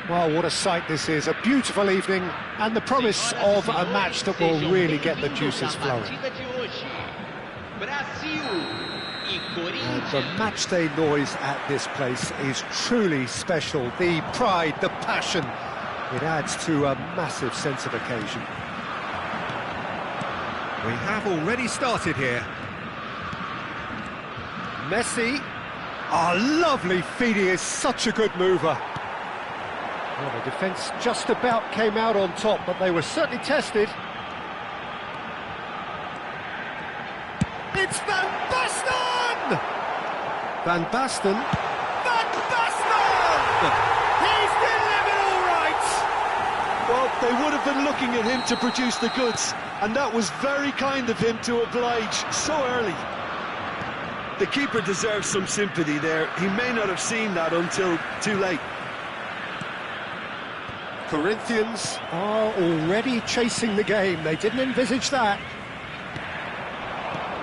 Well, what a sight this is, a beautiful evening, and the promise of a match that will really get the juices flowing. And the matchday noise at this place is truly special. The pride, the passion, it adds to a massive sense of occasion. We have already started here. Messi, lovely feed, he is such a good mover. Well, the defence just about came out on top, but they were certainly tested. It's Van Basten! Van Basten? Van Basten! He's delivered all right! Well, they would have been looking at him to produce the goods, and that was very kind of him to oblige so early. The keeper deserves some sympathy there. He may not have seen that until too late. Corinthians are already chasing the game. They didn't envisage that.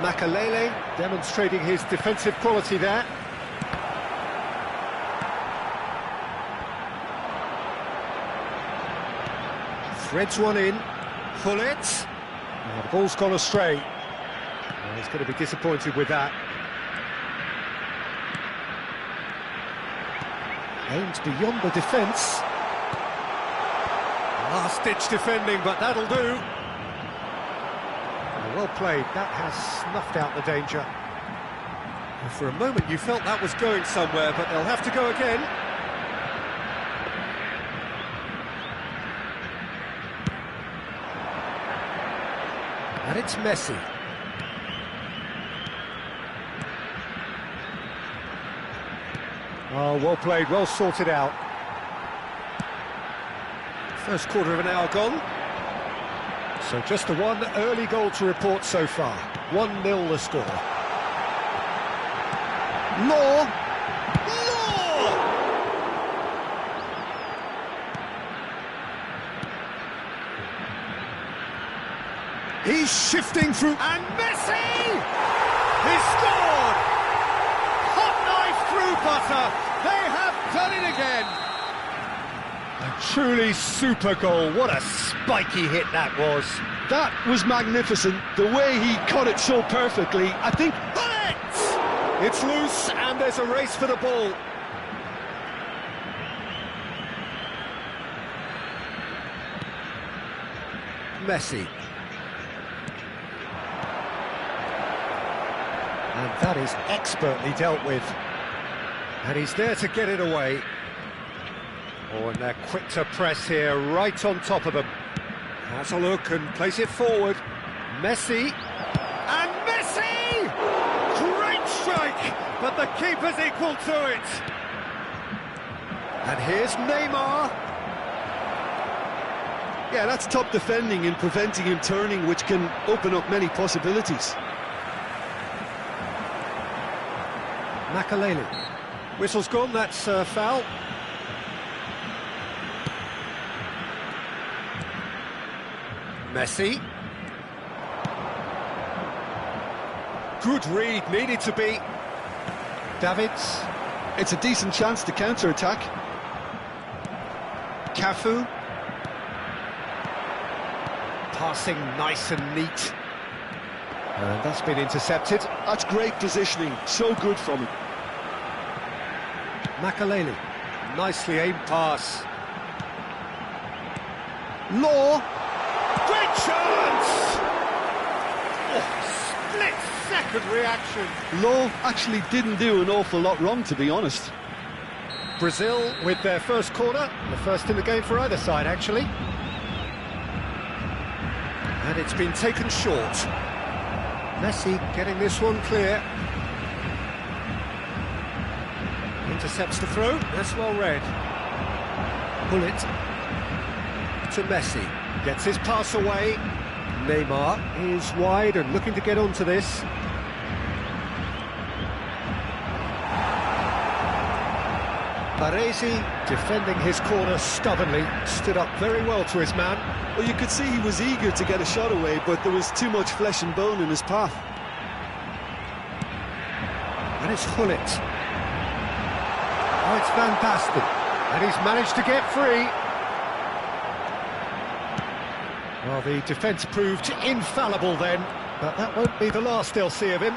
Makelele demonstrating his defensive quality there. Threads one in. Gullit. Oh, the ball's gone astray. Oh, he's going to be disappointed with that. Aimed beyond the defence. Last-ditch defending, but that'll do. Well played, that has snuffed out the danger. And for a moment you felt that was going somewhere, but they'll have to go again. And it's Messi. Oh, well played, well sorted out. First quarter of an hour gone. So just the one early goal to report so far. 1-0 the score. Law! He's shifting through... And Messi! He's scored! Hot knife through butter! They have done it again! A truly super goal. What a spiky hit that was. That was magnificent. The way he cut it so perfectly, I think... It's loose and there's a race for the ball. Messi. And that is expertly dealt with. And he's there to get it away. Oh, and they're quick to press here, right on top of them. Has a look and plays it forward. Messi. And Messi! Great strike, but the keeper's equal to it. And here's Neymar. Yeah, that's top defending and preventing him turning, which can open up many possibilities. Makelele. Whistle's gone, that's foul. Messi. Good read, needed to be. Davids. It's a decent chance to counter-attack. Cafu. Passing nice and neat. And that's been intercepted. That's great positioning, so good from him. Makelele. Nicely aimed pass. Law. Great chance! Oh, split-second reaction. Law actually didn't do an awful lot wrong, to be honest. Brazil with their first corner, the first in the game for either side, actually. And it's been taken short. Messi getting this one clear. Intercepts the throw, that's well read. Gullit to Messi. Gets his pass away. Neymar is wide and looking to get onto this. Baresi defending his corner stubbornly, stood up very well to his man. Well, you could see he was eager to get a shot away, but there was too much flesh and bone in his path. And it's Gullit. Oh, it's Van Basten. And he's managed to get free. Well, the defence proved infallible then, but that won't be the last they'll see of him.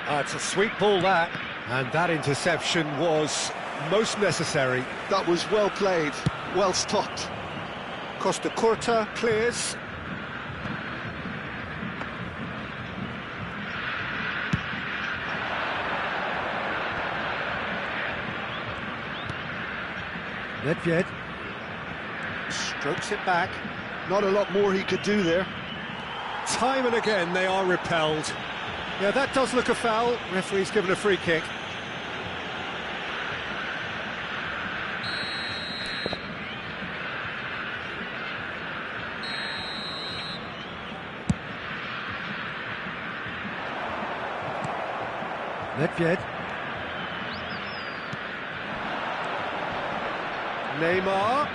It's a sweet ball, that. And that interception was most necessary. That was well played, well stopped. Costa Curta clears. Nedved strokes it back. Not a lot more he could do there. Time and again they are repelled. Yeah, that does look a foul. Referee's given a free kick. Nedved. Neymar.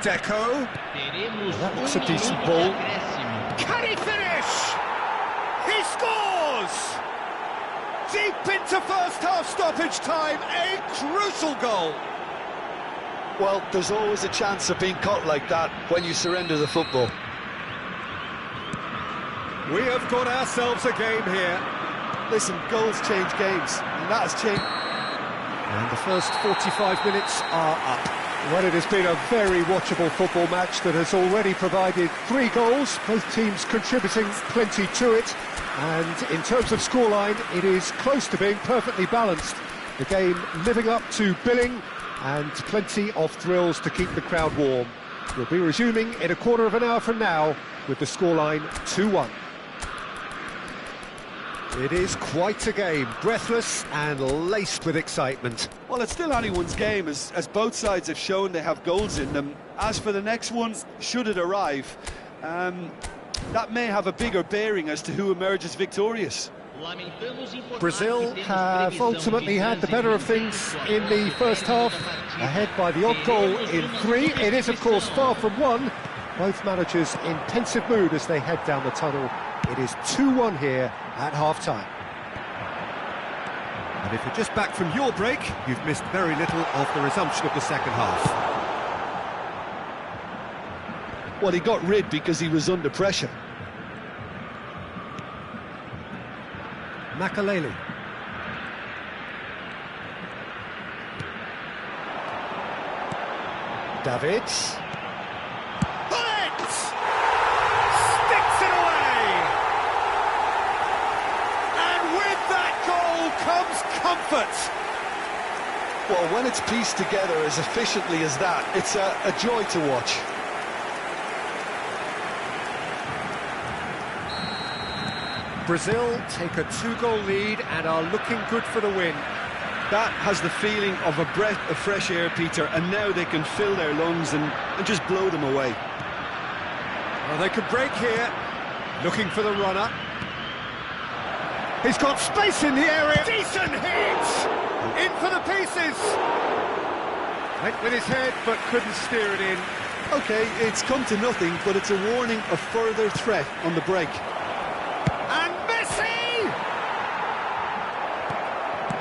Deco. Well, that looks a decent ball. Can he finish? He scores! Deep into first half stoppage time, a crucial goal. Well, there's always a chance of being caught like that when you surrender the football. We have got ourselves a game here. Listen, goals change games, and that has changed. And the first 45 minutes are up. Well, it has been a very watchable football match that has already provided 3 goals, both teams contributing plenty to it. And in terms of scoreline, it is close to being perfectly balanced. The game living up to billing and plenty of thrills to keep the crowd warm. We'll be resuming in a quarter of an hour from now with the scoreline 2-1. It is quite a game, breathless and laced with excitement. Well, it's still anyone's game, as both sides have shown they have goals in them. As for the next one, should it arrive, that may have a bigger bearing as to who emerges victorious. Brazil have ultimately had the better of things in the first half, ahead by the odd goal in 3. It is, of course, far from 1. Both managers in pensive mood as they head down the tunnel. It is 2-1 here at half-time. And if you're just back from your break, you've missed very little of the resumption of the second half. Well, he got rid because he was under pressure. Makaleli. Davids. Sticks it away! And with that goal comes comfort. Well, when it's pieced together as efficiently as that, it's a joy to watch. Brazil take a 2-goal lead and are looking good for the win. That has the feeling of a breath of fresh air, Peter, and now they can fill their lungs and just blow them away. Well, they could break here, looking for the runner. He's got space in the area. Decent hit! In for the pieces. Went with his head, but couldn't steer it in. OK, it's come to nothing, but it's a warning of further threat on the break. And Messi!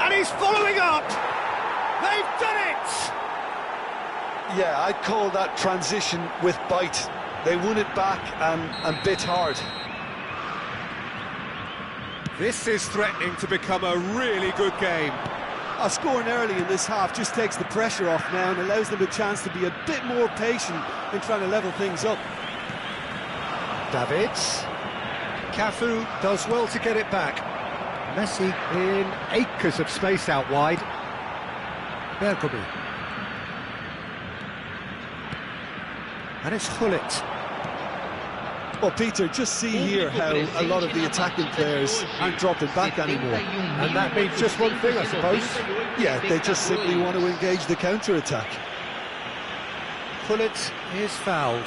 And he's following up. They've done it! Yeah, I'd call that transition with bite. They won it back and bit hard. This is threatening to become a really good game. Scoring early in this half just takes the pressure off now and allows them a chance to be a bit more patient in trying to level things up. Davids. Cafu does well to get it back. Messi in acres of space out wide. Bergomi. And it's Hullet. Well, Peter, just see here how a lot of the attacking players aren't dropping back anymore. And that means just one thing, I suppose. Yeah, they just simply want to engage the counter-attack. Hullet is fouled.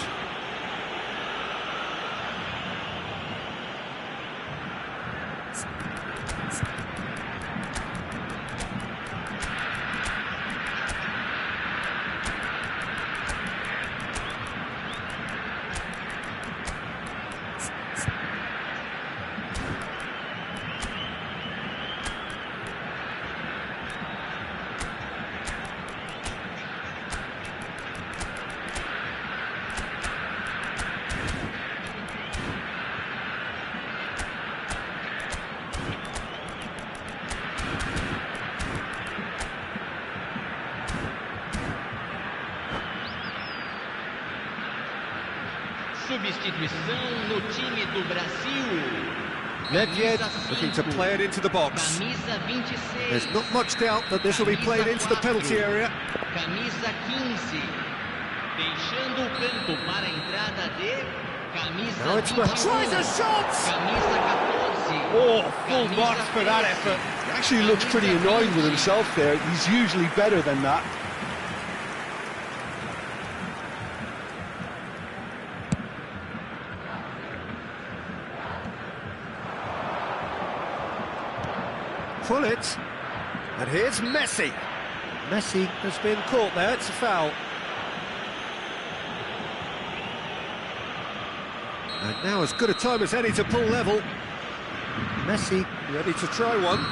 Substituição no time do Brasil. Nedved looking to play it into the box. Camisa 26. There's not much doubt that this will be played into the penalty area. Camisa 15. Deixando o campo para a entrada de camisa Now it's 21. tries a shot! Camisa 14. Oh, full marks for that effort. He actually looks pretty annoyed with himself there. He's usually better than that. Pull it. And here's Messi. Messi has been caught there, it's a foul. And now as good a time as any to pull level. Messi ready to try one.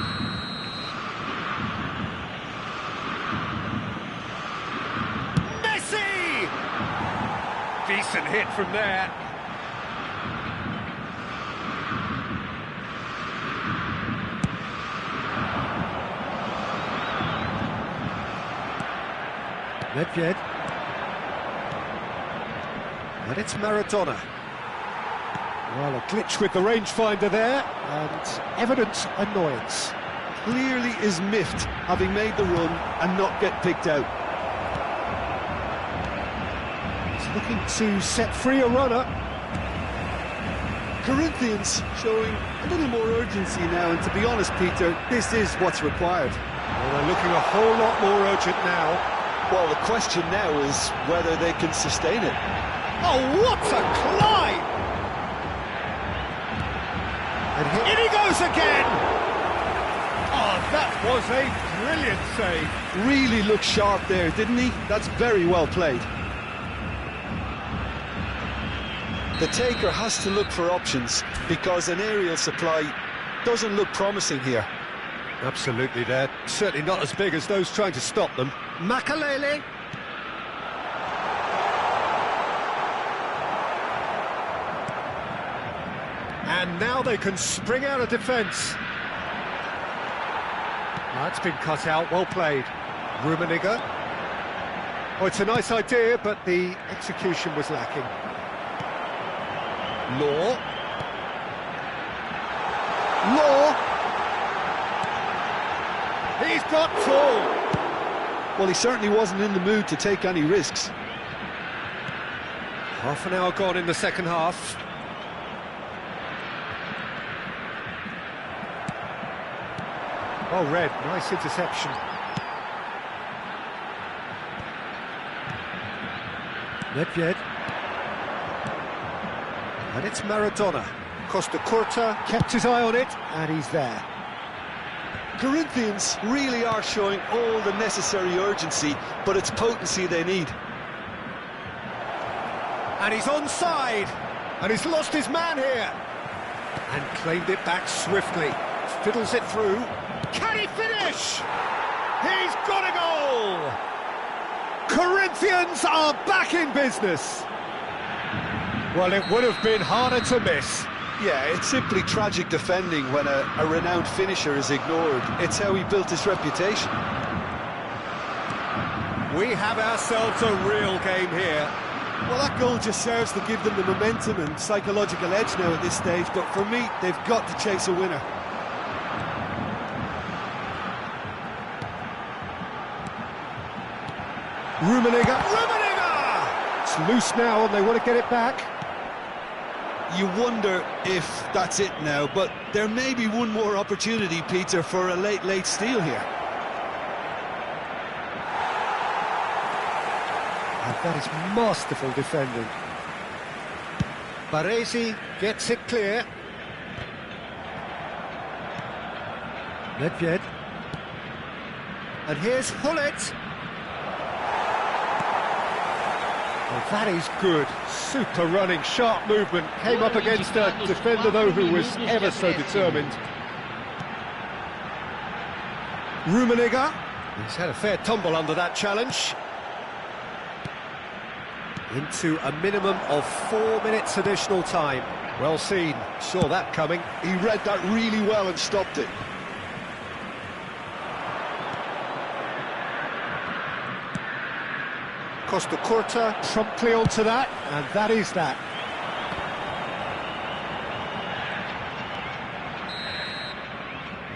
Messi! Decent hit from there. Nedved. And it's Maradona. Well, a glitch with the rangefinder there, and evident annoyance. Clearly is miffed, having made the run and not get picked out. He's looking to set free a runner. Corinthians showing a little more urgency now, and to be honest, Peter, this is what's required. Well, they're looking a whole lot more urgent now. Well, the question now is whether they can sustain it. Oh, what a climb! And in he goes again! Oh, that was a brilliant save. Really looked sharp there, didn't he? That's very well played. The taker has to look for options, because an aerial supply doesn't look promising here. Absolutely, they're certainly not as big as those trying to stop them. Makalele. And now they can spring out of defence. That's been cut out, well played. Rummenigge. Oh, it's a nice idea, but the execution was lacking. Law. He's got two. Well, he certainly wasn't in the mood to take any risks. Half an hour gone in the second half. Oh, Red, nice interception. Nedved. And it's Maradona. Costa Curta kept his eye on it, and he's there. Corinthians really are showing all the necessary urgency, but it's potency they need. And he's onside, and he's lost his man here. And claimed it back swiftly. Fiddles it through. Can he finish? He's got a goal! Corinthians are back in business. Well, it would have been harder to miss. Yeah, it's simply tragic defending when a renowned finisher is ignored. It's how he built his reputation. We have ourselves a real game here. Well, that goal just serves to give them the momentum and psychological edge now at this stage, but for me, they've got to chase a winner. Rummenigge! It's loose now and they want to get it back. You wonder if that's it now, but there may be one more opportunity, Peter, for a late steal here. And that is masterful defending. Baresi gets it clear. Nedved. And here's Hullet. Oh, that is good. Super running, sharp movement. Came up against a defender, though, who was ever so determined. Rummenigge. He's had a fair tumble under that challenge. Into a minimum of 4 minutes additional time. Well seen. Saw that coming. He read that really well and stopped it. Costa Curta promptly onto that, and that is that.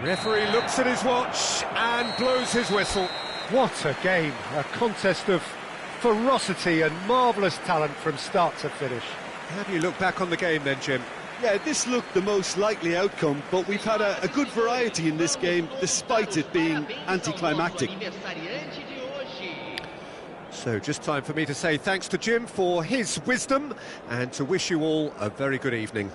Referee looks at his watch and blows his whistle. What a game, a contest of ferocity and marvellous talent from start to finish. How do you look back on the game then, Jim? Yeah, this looked the most likely outcome, but we've had a good variety in this game, despite it being anticlimactic. So just time for me to say thanks to Jim for his wisdom and to wish you all a very good evening.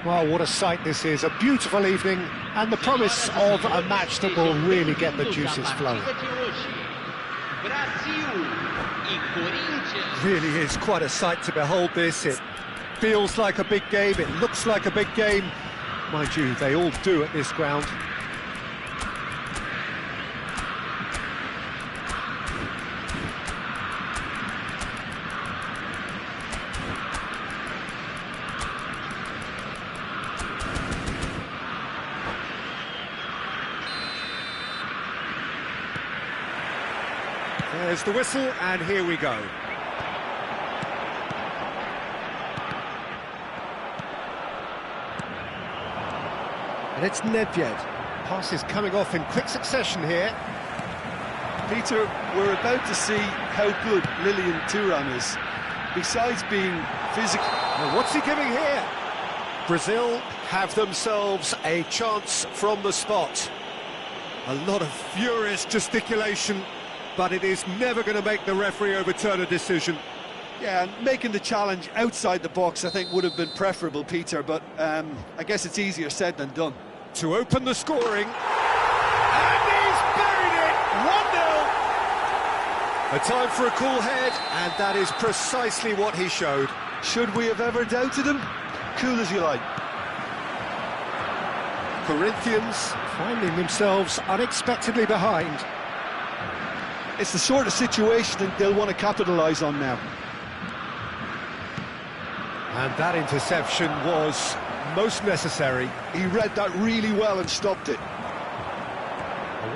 Well, what a sight this is, a beautiful evening and the promise of a match that will really get the juices flowing. Brasil e Corinthians. Really is quite a sight to behold this. It feels like a big game, it looks like a big game. Mind you, they all do at this ground. There's the whistle, and here we go. And it's Nedved. Pass is coming off in quick succession here. Peter, we're about to see how good Lilian Thuram is. Besides being physical... Now what's he giving here? Brazil have themselves a chance from the spot. A lot of furious gesticulation, but it is never going to make the referee overturn a decision. Yeah, and making the challenge outside the box, I think, would have been preferable, Peter, but I guess it's easier said than done. To open the scoring, and he's buried it, 1-0. A time for a cool head, and that is precisely what he showed. Should we have ever doubted him? Cool as you like. Corinthians finding themselves unexpectedly behind. It's the sort of situation that they'll want to capitalise on now. And that interception was most necessary. He read that really well and stopped it.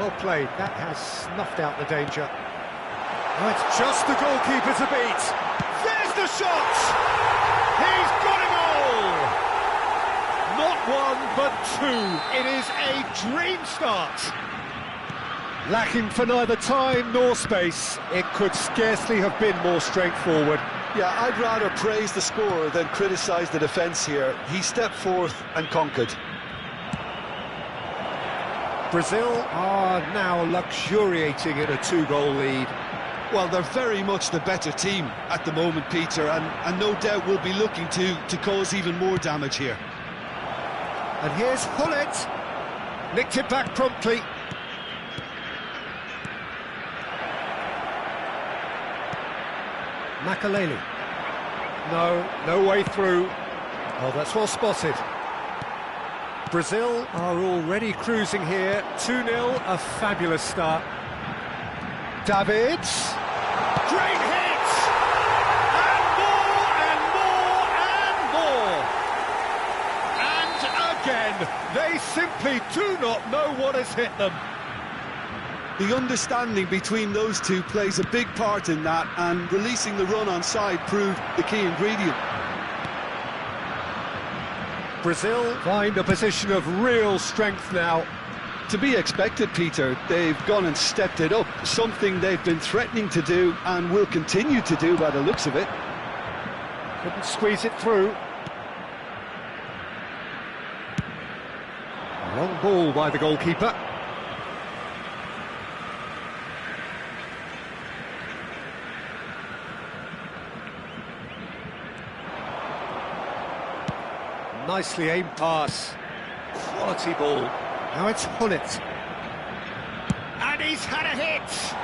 Well played, that has snuffed out the danger. Oh, it's just the goalkeeper to beat. There's the shot! He's got it all! Not one, but two. It is a dream start. Lacking for neither time nor space, it could scarcely have been more straightforward. Yeah, I'd rather praise the scorer than criticise the defence here. He stepped forth and conquered. Brazil are now luxuriating in a two-goal lead. Well, they're very much the better team at the moment, Peter, and no doubt will be looking to cause even more damage here. And here's Hullet. Nicked it back promptly. Makaleli. No way through. Oh, that's well spotted. Brazil are already cruising here. 2-0, a fabulous start. Davids. Great hit! And more, and more, and more! And again, they simply do not know what has hit them. The understanding between those two plays a big part in that, and releasing the run on side proved the key ingredient. Brazil find a position of real strength now. To be expected, Peter. They've gone and stepped it up, something they've been threatening to do and will continue to do by the looks of it. Couldn't squeeze it through. Long ball by the goalkeeper. Nicely aimed pass. Quality ball. Now it's Hullet. And he's had a hit!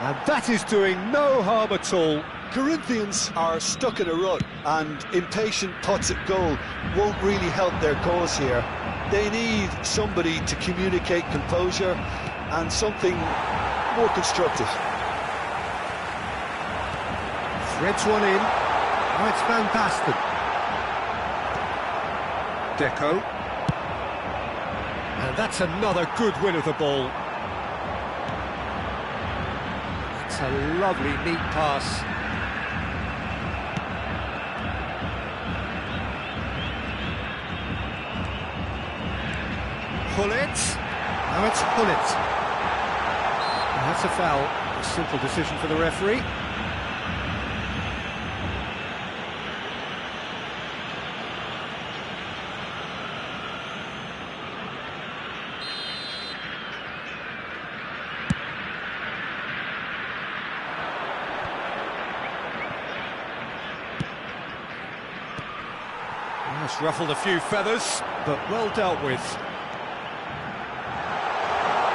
And that is doing no harm at all. Corinthians are stuck in a rut, and impatient putts at goal won't really help their cause here. They need somebody to communicate composure and something more constructive. Threads one in. Now it's Van Basten. Deco. And that's another good win of the ball. That's a lovely, neat pass. Hullet. Now it's Hullet. And that's a foul. A simple decision for the referee. That's ruffled a few feathers, but well dealt with.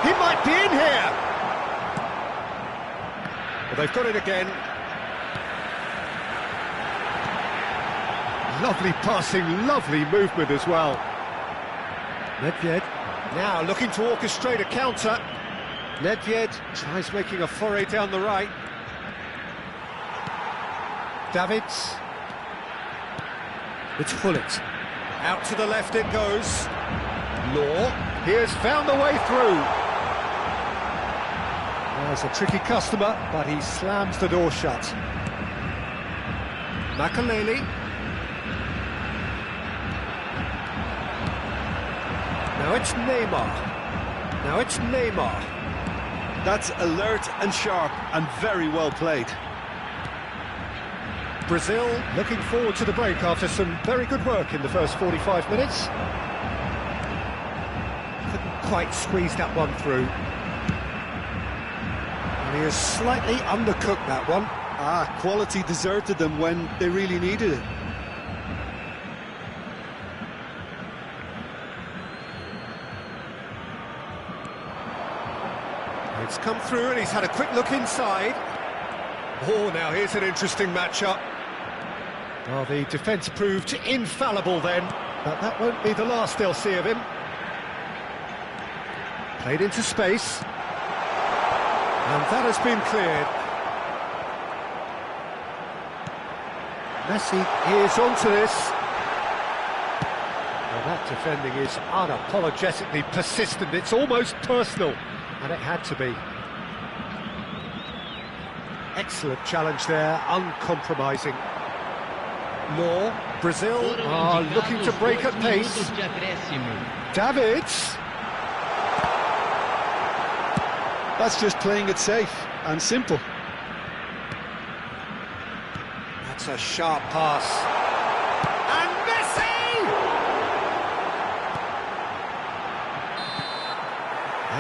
He might be in here! Well, they've got it again. Lovely passing, lovely movement as well. Nedved now looking to orchestrate a counter. Nedved tries making a foray down the right. Davids. It's Hullet. Out to the left it goes. Law. He has found the way through. There's a tricky customer, but he slams the door shut. Makaleli. Now it's Neymar. Now it's Neymar. That's alert and sharp and very well played. Brazil looking forward to the break after some very good work in the first 45 minutes. Couldn't quite squeeze that one through. And he has slightly undercooked that one. Quality deserted them when they really needed it. It's come through and he's had a quick look inside. Oh, now here's an interesting matchup. Well, the defence proved infallible then, but that won't be the last they'll see of him. Played into space. And that has been cleared. Messi is onto this. Well, that defending is unapologetically persistent. It's almost personal, and it had to be. Excellent challenge there, uncompromising. Law, Brazil are looking to break at pace. Davids. That's just playing it safe and simple. That's a sharp pass. And Messi!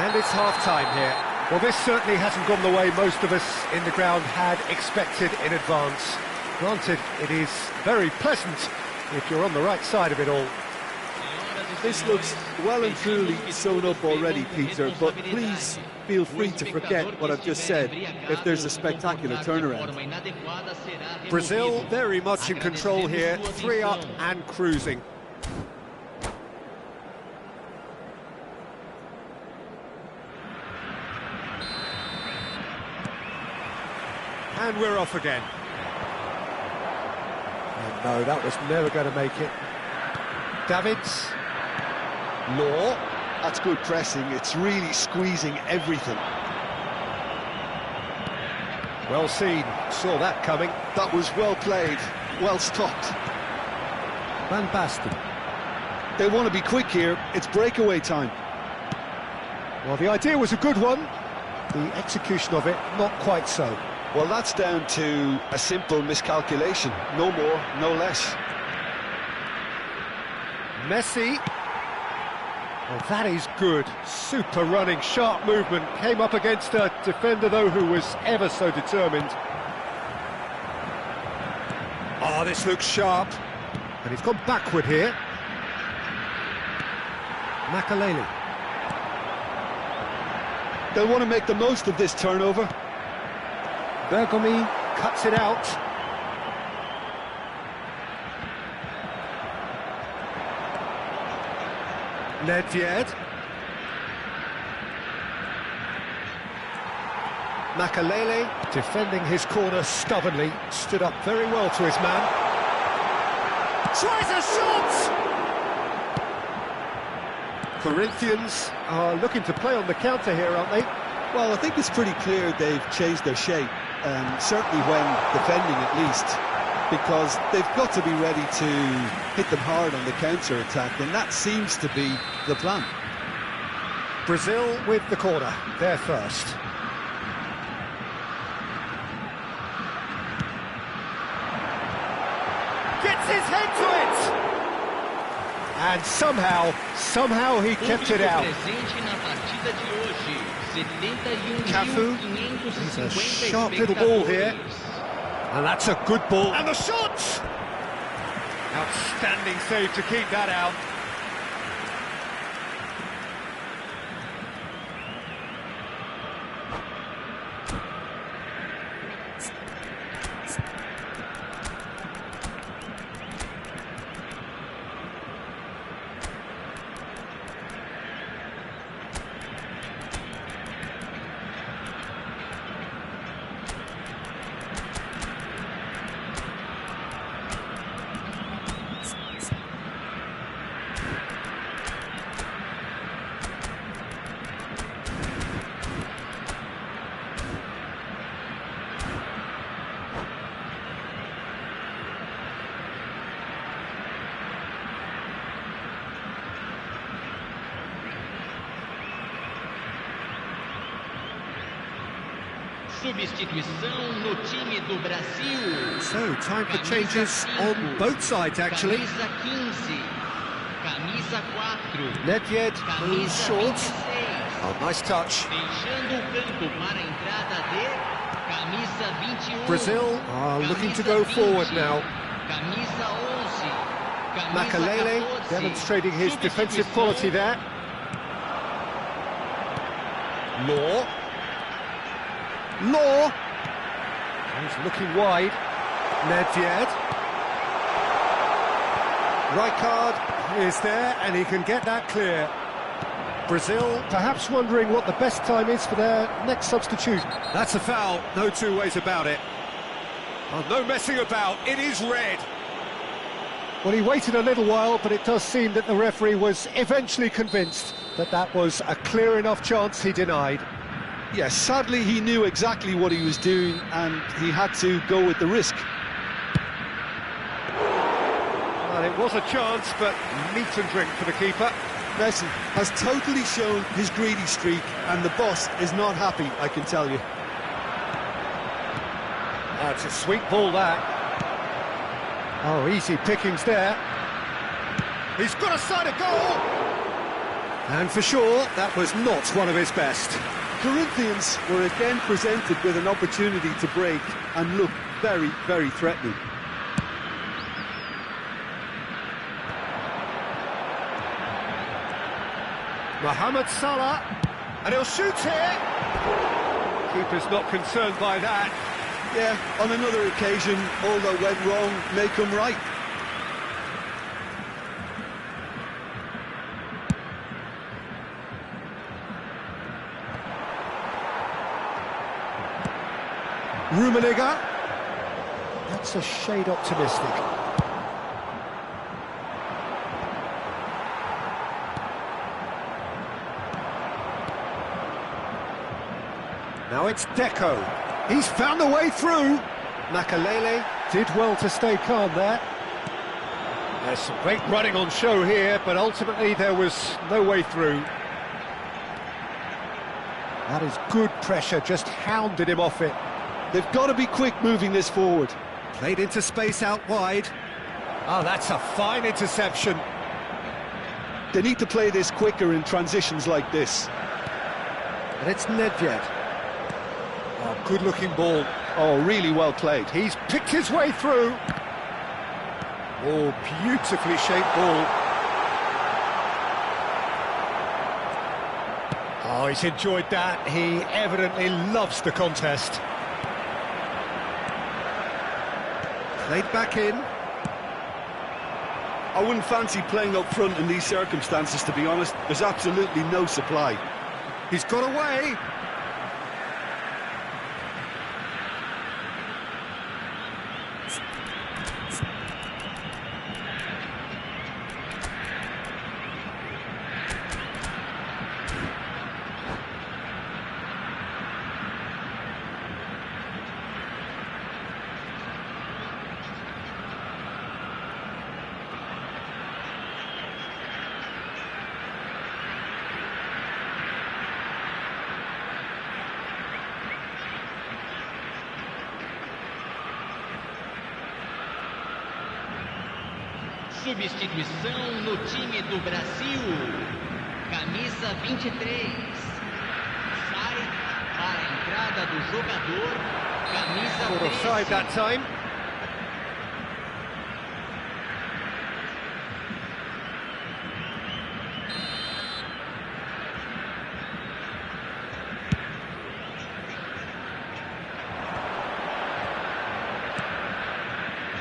And it's half-time here. Well, this certainly hasn't gone the way most of us in the ground had expected in advance. Granted, it is very pleasant if you're on the right side of it all. This looks well and truly sewn up already, Peter, but please feel free to forget what I've just said if there's a spectacular turnaround. Brazil very much in control here, 3 up and cruising. And we're off again. Oh, no, that was never going to make it. Davids. Law. That's good pressing. It's really squeezing everything. Well seen. Saw that coming. That was well played. Well stopped. Van Basten. They want to be quick here. It's breakaway time. Well, the idea was a good one. The execution of it, not quite so. Well, that's down to a simple miscalculation. No more, no less. Messi. Well, that is good. Super running, sharp movement. Came up against a defender, though, who was ever so determined. Oh, this looks sharp. And he's gone backward here. Makaleli. They'll want to make the most of this turnover. Bergomi cuts it out. Nedved. Makaleli defending his corner stubbornly, stood up very well to his man. Tries a shot! Corinthians are looking to play on the counter here, aren't they? Well, I think it's pretty clear they've changed their shape, certainly when defending at least, because they've got to be ready to hit them hard on the counter-attack, and that seems to be the plan. Brazil with the corner, they're first. Gets his head to it! And somehow he kept it out. Cafu, he's a sharp little ball here. And that's a good ball. And the shot! Outstanding save to keep that out. Substituição no time do Brasil. So, time for changes on both sides, actually. Camisa 15. Camisa 4. Nedved moves Camisa short. 26. Oh, nice touch. Deixando o campo para a entrada de camisa 21. Brazil are looking to Camisa go 20. forward now. Camisa 11. Camisa Makalele 14. demonstrating his defensive quality there. Law. He's looking wide. Nedved. Rijkaard is there and he can get that clear. Brazil perhaps wondering what the best time is for their next substitution. That's a foul, no two ways about it. Oh, no messing about, it is red. Well, he waited a little while, but it does seem that the referee was eventually convinced that that was a clear enough chance he denied. Yes, sadly he knew exactly what he was doing and he had to go with the risk. Well, it was a chance, but meat and drink for the keeper. Messi has totally shown his greedy streak and the boss is not happy, I can tell you. That's a sweet ball, that. Oh, easy pickings there. He's got a side of goal! And for sure, that was not one of his best. Corinthians were again presented with an opportunity to break and look very, very threatening. Mohamed Salah, and he'll shoot here. Keeper's not concerned by that. Yeah, on another occasion, all that went wrong may come right. Rummenigge. That's a shade optimistic. Now it's Deco. He's found a way through. Makalele did well to stay calm there. There's some great running on show here, but ultimately there was no way through. That is good pressure, just hounded him off it. They've got to be quick moving this forward. Played into space out wide. Oh, that's a fine interception. They need to play this quicker in transitions like this. And it's Nedved. Oh, good-looking ball. Oh, really well played. He's picked his way through. Oh, beautifully shaped ball. Oh, he's enjoyed that. He evidently loves the contest. Played back in. I wouldn't fancy playing up front in these circumstances, to be honest. There's absolutely no supply. He's got away. Substituição no time do Brasil. Camisa 23. Sai para a entrada do jogador. Camisa Caught offside 13. that time.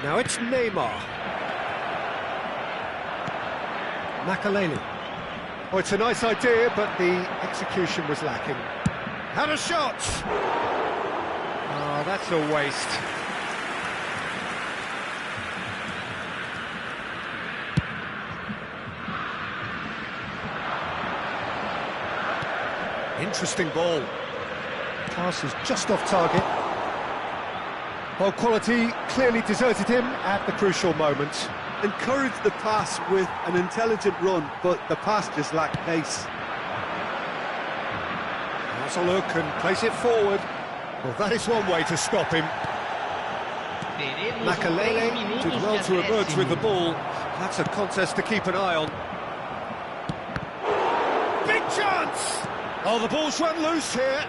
Now it's Neymar. Makalele. Oh, it's a nice idea, but the execution was lacking. Had a shot! Oh, that's a waste. Interesting ball. Pass is just off target. Well, quality clearly deserted him at the crucial moment. Encouraged the pass with an intelligent run, but the pass just lacked pace. Has a look and place it forward. Well, that is one way to stop him. Teremos 3 Makalele minutos did well de to emerge with the acréscimo. ball. That's a contest to keep an eye on. Big chance! Oh, the ball's run loose here.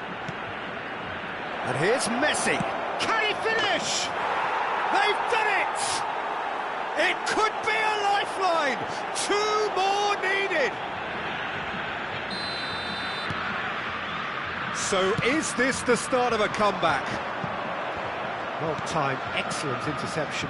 And here's Messi. Can he finish? They've done it! It could be a lifeline. 2 more needed. So is this the start of a comeback? Well timed, excellent interception.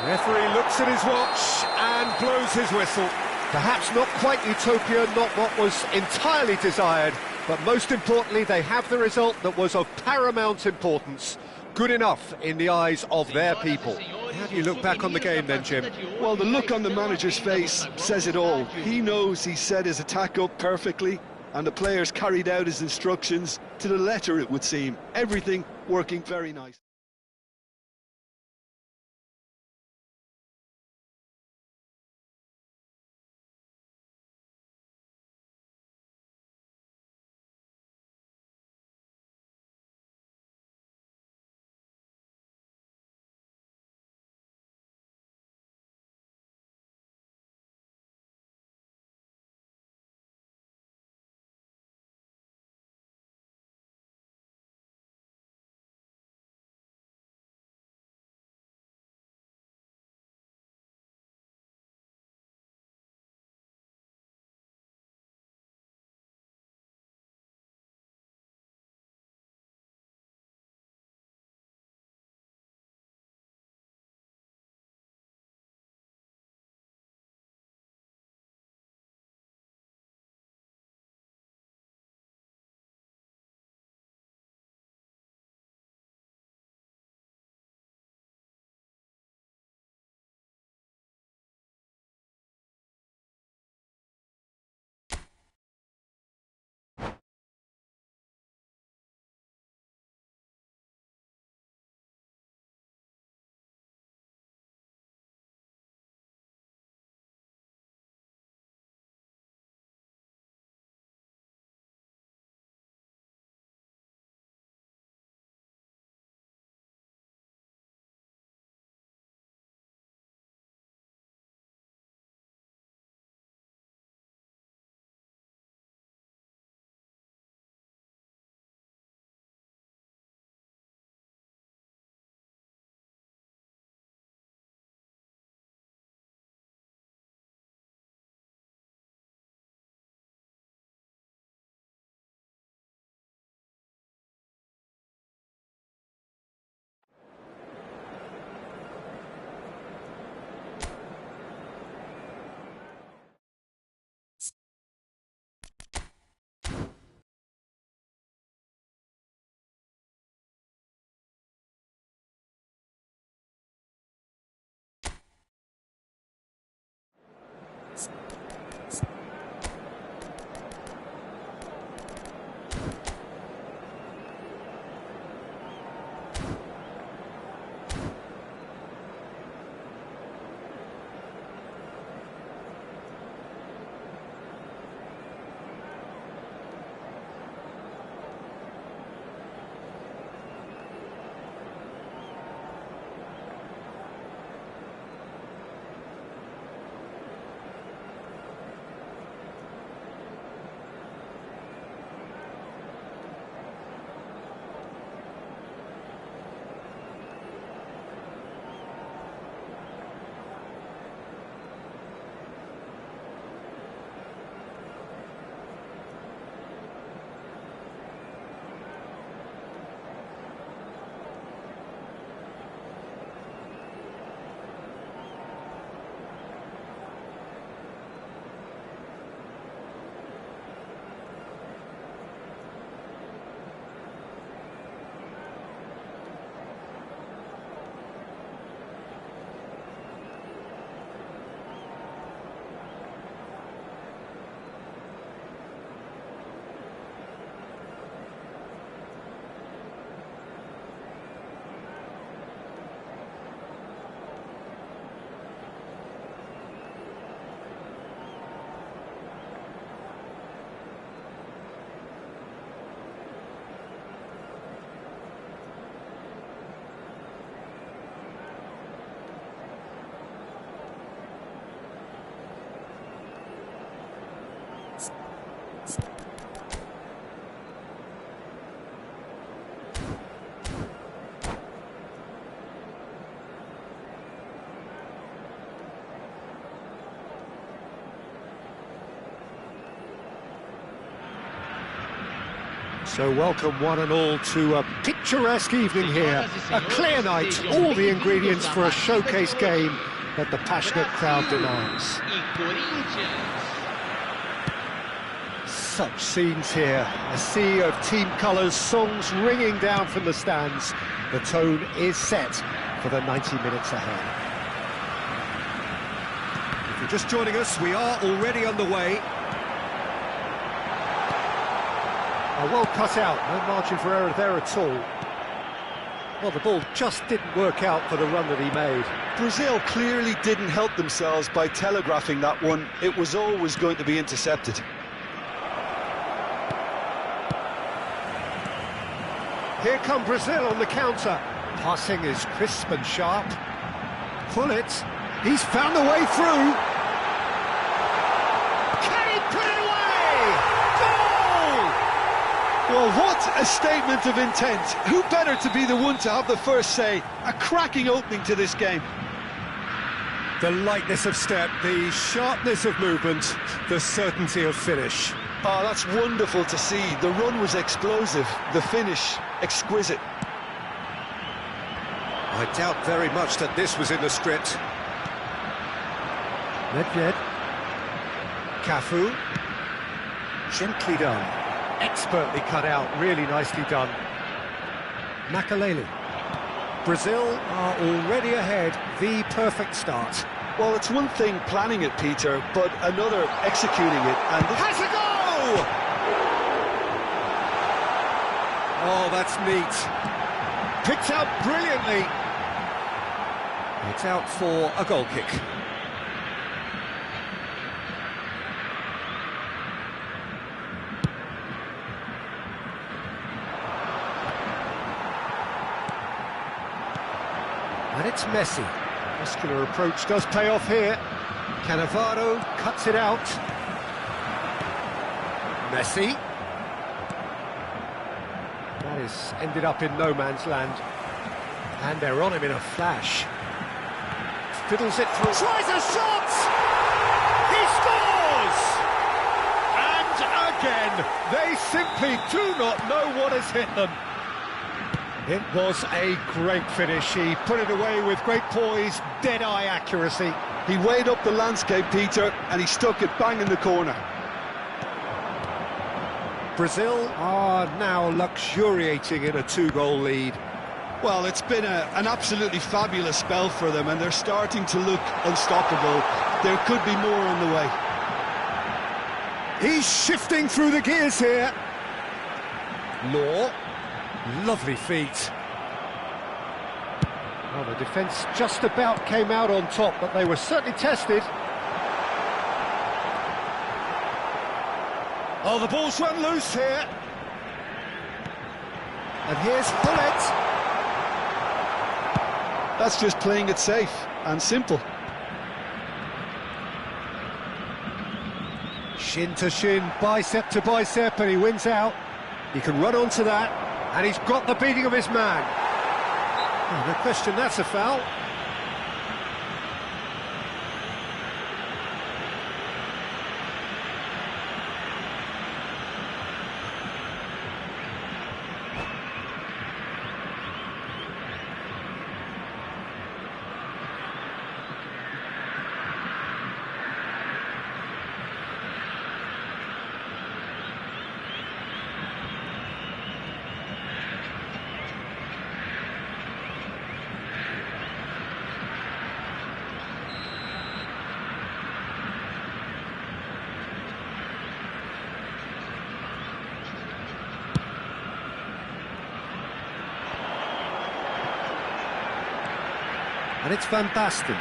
Referee looks at his watch and blows his whistle. Perhaps not quite utopia, not what was entirely desired, but most importantly, they have the result that was of paramount importance. Good enough in the eyes of their people. How do you look back on the game then, Jim? Well, the look on the manager's face says it all. He knows he set his attack up perfectly, and the players carried out his instructions to the letter, it would seem. Everything working very nice. So welcome one and all to a picturesque evening here. A clear night, all the ingredients for a showcase game that the passionate crowd demands. Such scenes here, a sea of team colours, songs ringing down from the stands. The tone is set for the 90 minutes ahead. If you're just joining us, we are already underway. Well cut out, no margin for error there at all. Well, the ball just didn't work out for the run that he made. Brazil clearly didn't help themselves by telegraphing that one. It was always going to be intercepted. Here come Brazil on the counter. Passing is crisp and sharp. Pullet, he's found a way through. Can he put it away? Goal! Well, what a statement of intent. Who better to be the one to have the first say? A cracking opening to this game. The lightness of step, the sharpness of movement, the certainty of finish. Oh, that's wonderful to see. The run was explosive, the finish exquisite. I doubt very much that this was in the script. Nedved. Cafu. Gently done. Expertly cut out, really nicely done. Makalele. Brazil are already ahead, the perfect start. Well, it's one thing planning it, Peter, but another executing it. And has a go! Oh, that's neat. Picked out brilliantly. It's out for a goal kick. And it's Messi. Muscular approach does pay off here. Cannavaro cuts it out. Messi. That is ended up in no man's land. And they're on him in a flash. Fiddles it through. Tries a shot! He scores! And again, they simply do not know what has hit them. It was a great finish. He put it away with great poise, dead-eye accuracy. He weighed up the landscape, Peter, and he stuck it bang in the corner. Brazil are now luxuriating in a two-goal lead. Well, it's been an absolutely fabulous spell for them, and they're starting to look unstoppable. There could be more on the way. He's shifting through the gears here. Law. Lovely feet. Well, the defence just about came out on top, but they were certainly tested. Oh, the ball's run loose here. And here's Pullet. That's just playing it safe and simple. Shin to shin, bicep to bicep, and he wins out. He can run onto that, and he's got the beating of his man. Oh, no question, that's a foul. And it's Van Basten.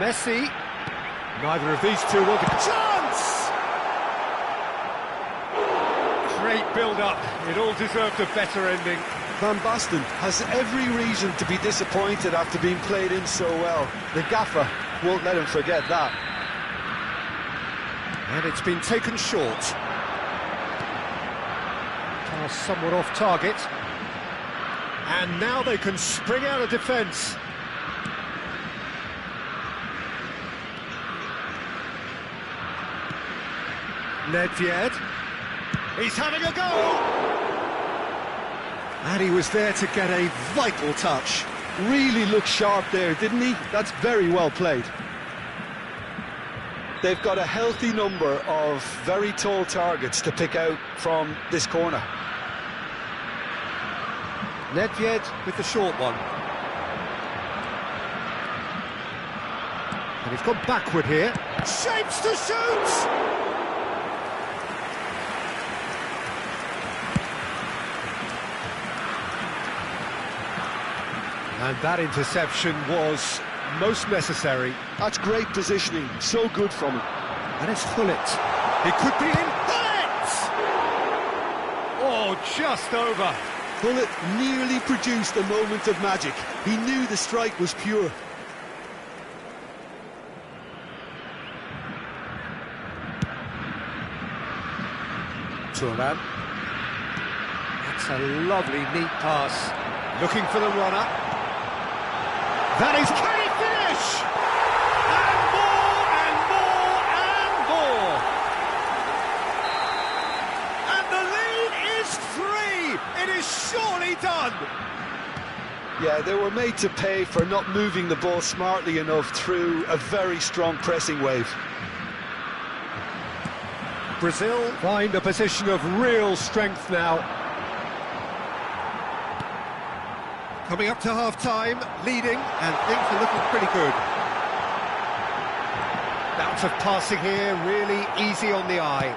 Messi. Neither of these two will get a chance! Great build-up. It all deserved a better ending. Van Basten has every reason to be disappointed after being played in so well. The gaffer won't let him forget that. And it's been taken short. Pass somewhat off target. And now they can spring out of defence. Nedved. He's having a go! And he was there to get a vital touch. Really looked sharp there, didn't he? That's very well played. They've got a healthy number of very tall targets to pick out from this corner. Nedved with the short one. And he's gone backward here. Shapes to shoot! And that interception was most necessary. That's great positioning, so good from him. And it's Gullit. He could be in. Gullit! Oh, just over. Gullit nearly produced a moment of magic. He knew the strike was pure. Thuram. That's a lovely, neat pass. Looking for the runner. That is, can he finish? And more, and more, and more. And the lead is 3. It is surely done. Yeah, they were made to pay for not moving the ball smartly enough through a very strong pressing wave. Brazil find a position of real strength now. Coming up to half-time, leading, and things are looking pretty good. Bout of passing here, really easy on the eye.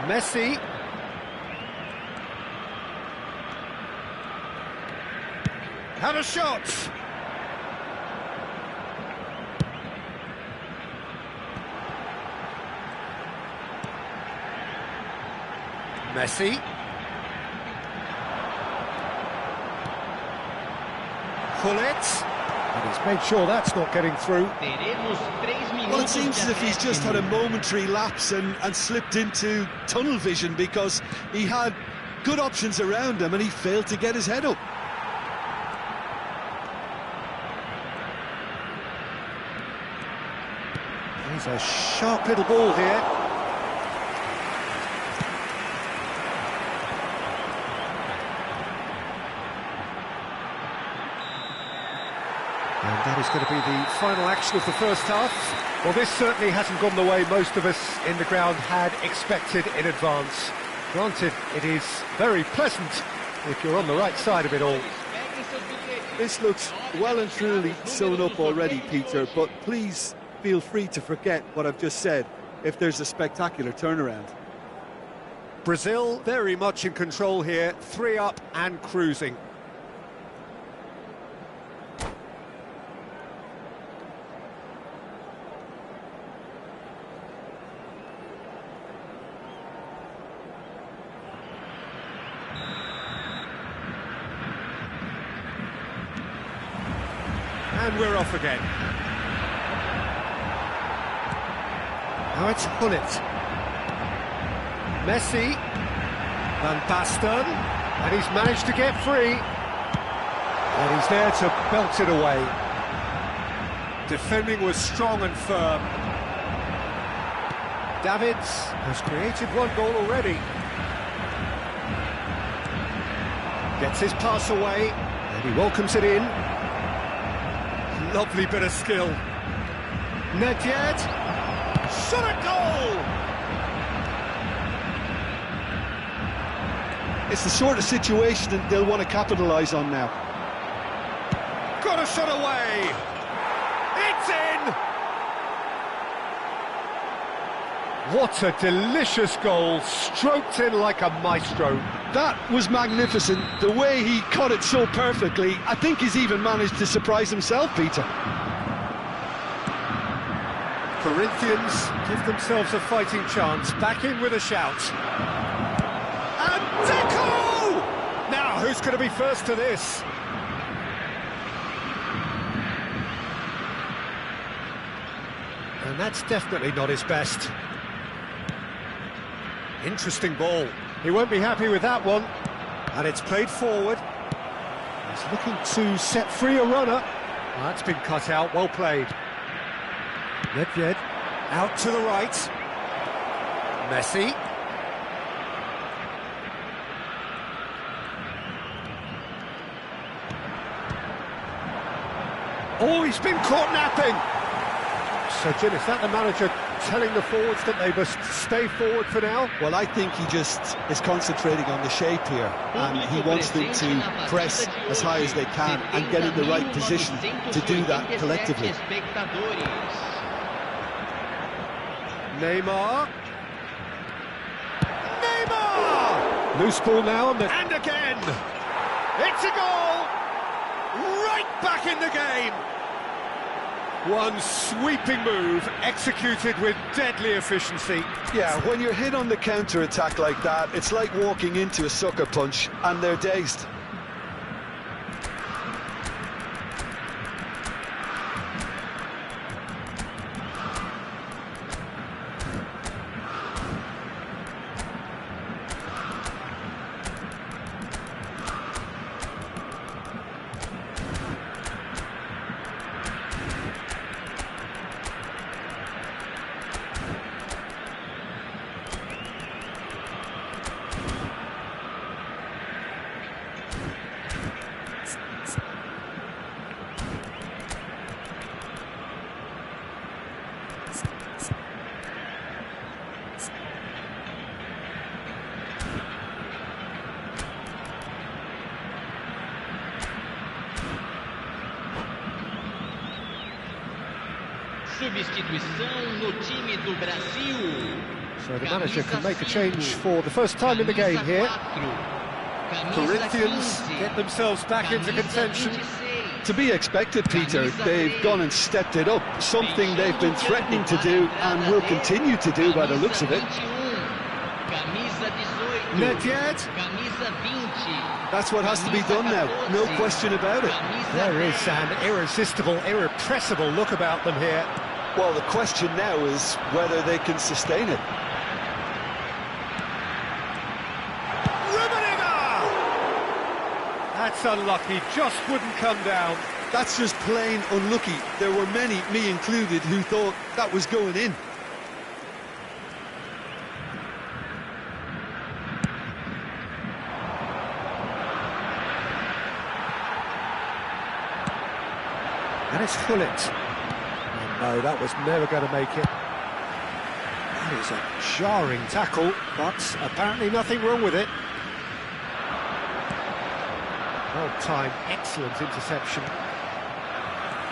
Messi. Had a shot. Messi. Gullit. And he's made sure that's not getting through. Well, it seems as if he's just had a momentary lapse and slipped into tunnel vision, because he had good options around him and he failed to get his head up. He's a sharp little ball here. And that is going to be the final action of the first half. Well, this certainly hasn't gone the way most of us in the ground had expected in advance. Granted, it is very pleasant if you're on the right side of it all. This looks well and truly sewn up already, Peter, but please feel free to forget what I've just said if there's a spectacular turnaround. Brazil very much in control here, 3 up and cruising. And we're off again. Now it's Gullit. Messi. Van Basten. And he's managed to get free. And he's there to belt it away. Defending was strong and firm. Davids has created 1 goal already. Gets his pass away. And he welcomes it in. Lovely bit of skill. Nedved. Shot a goal! It's the sort of situation that they'll want to capitalise on now. Got a shot away! It's in! What a delicious goal, stroked in like a maestro. That was magnificent. The way he cut it so perfectly, I think he's even managed to surprise himself, Peter. Corinthians give themselves a fighting chance, back in with a shout. And Deco! Now, who's going to be first to this? And that's definitely not his best. Interesting ball. He won't be happy with that one. And it's played forward. He's looking to set free a runner. That's been cut out, well played. Nedved out to the right. Messi. Oh, he's been caught napping. So, Jim, is that the manager telling the forwards that they must stay forward for now? Well, I think he just is concentrating on the shape here, and he wants them to press as high as they can and get in the right position to do that collectively. Neymar. Neymar! Loose ball now, and again! It's a goal! Right back in the game! One sweeping move, executed with deadly efficiency. Yeah, when you're hit on the counter-attack like that, it's like walking into a sucker punch, and they're dazed. Substituição no time do Brasil. So the manager can make a change for the first time in the game here. Corinthians get themselves back into contention. To be expected, Peter. They've gone and stepped it up, something they've been threatening to do and will continue to do by the looks of it. Nedved. That's what has to be done now, no question about it. There is an irresistible, irrepressible look about them here. Well, the question now is whether they can sustain it. Rummenigge! That's unlucky, just wouldn't come down. That's just plain unlucky. There were many, me included, who thought that was going in. And it's Gullit. No, that was never going to make it. That is a jarring tackle, but apparently nothing wrong with it. Well-timed, excellent interception.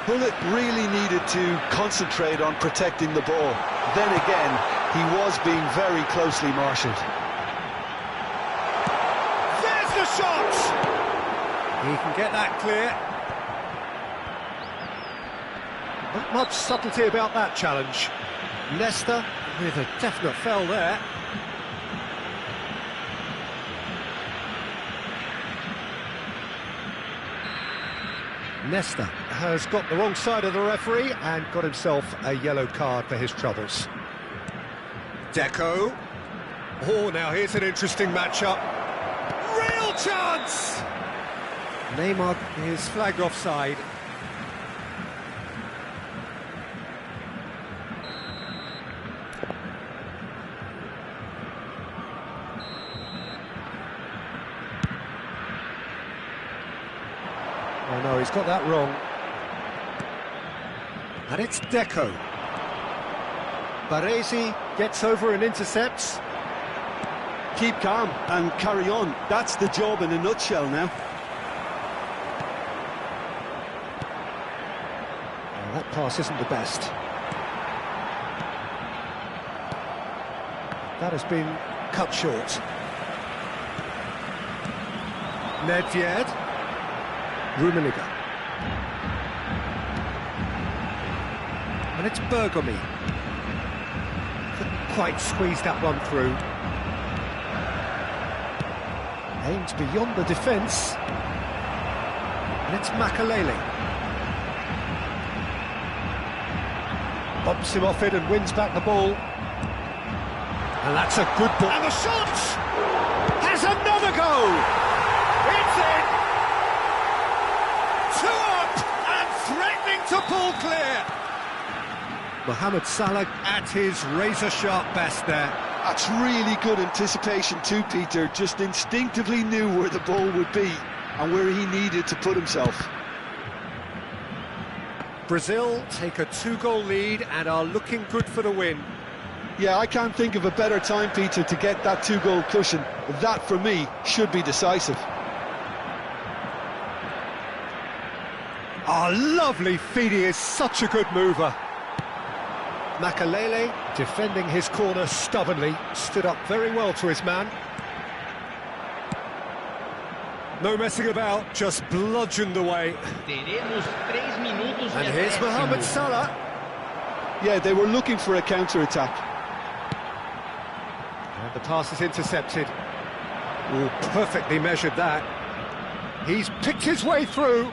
Gullit really needed to concentrate on protecting the ball. Then again, he was being very closely marshalled. There's the shot! He can get that clear. Not much subtlety about that challenge. Leicester with a definite foul there. Leicester has got the wrong side of the referee and got himself a yellow card for his troubles. Deco. Oh, now here's an interesting matchup. Real chance! Neymar is flagged offside. Oh no, he's got that wrong. And it's Deco. Baresi gets over and intercepts. Keep calm and carry on. That's the job in a nutshell now. Oh, that pass isn't the best. That has been cut short. Nedved. Rummenigge. And it's Bergomi. Couldn't quite squeeze that one through. Aims beyond the defence. And it's Makalele. Bumps him off it and wins back the ball. And that's a good ball. And the shot has another go. It's in. 2 up and threatening to pull clear. Mohamed Salah at his razor-sharp best there. That's really good anticipation too, Peter. Just instinctively knew where the ball would be and where he needed to put himself. Brazil take a 2-goal lead and are looking good for the win. Yeah, I can't think of a better time, Peter, to get that 2-goal cushion. That, for me, should be decisive. Oh, lovely feed, he is such a good mover. Makalele, defending his corner stubbornly, stood up very well to his man. No messing about, just bludgeoned away. Teremos 3 minutos de And here's acréscimo. Mohamed Salah. Yeah, they were looking for a counter-attack. And the pass is intercepted. Oh, perfectly measured that. He's picked his way through.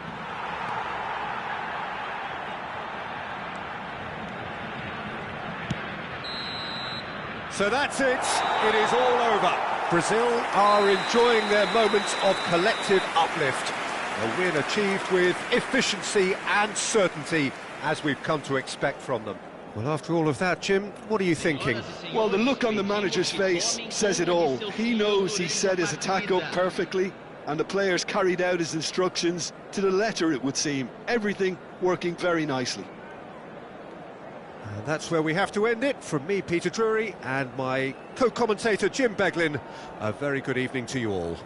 So that's it. It is all over. Brazil are enjoying their moments of collective uplift. A win achieved with efficiency and certainty, as we've come to expect from them. Well, after all of that, Jim, what are you thinking? Well, the look on the manager's face says it all. He knows he set his attack up perfectly, and the players carried out his instructions to the letter, it would seem. Everything working very nicely. And that's where we have to end it. From me, Peter Drury, and my co-commentator, Jim Beglin, a very good evening to you all.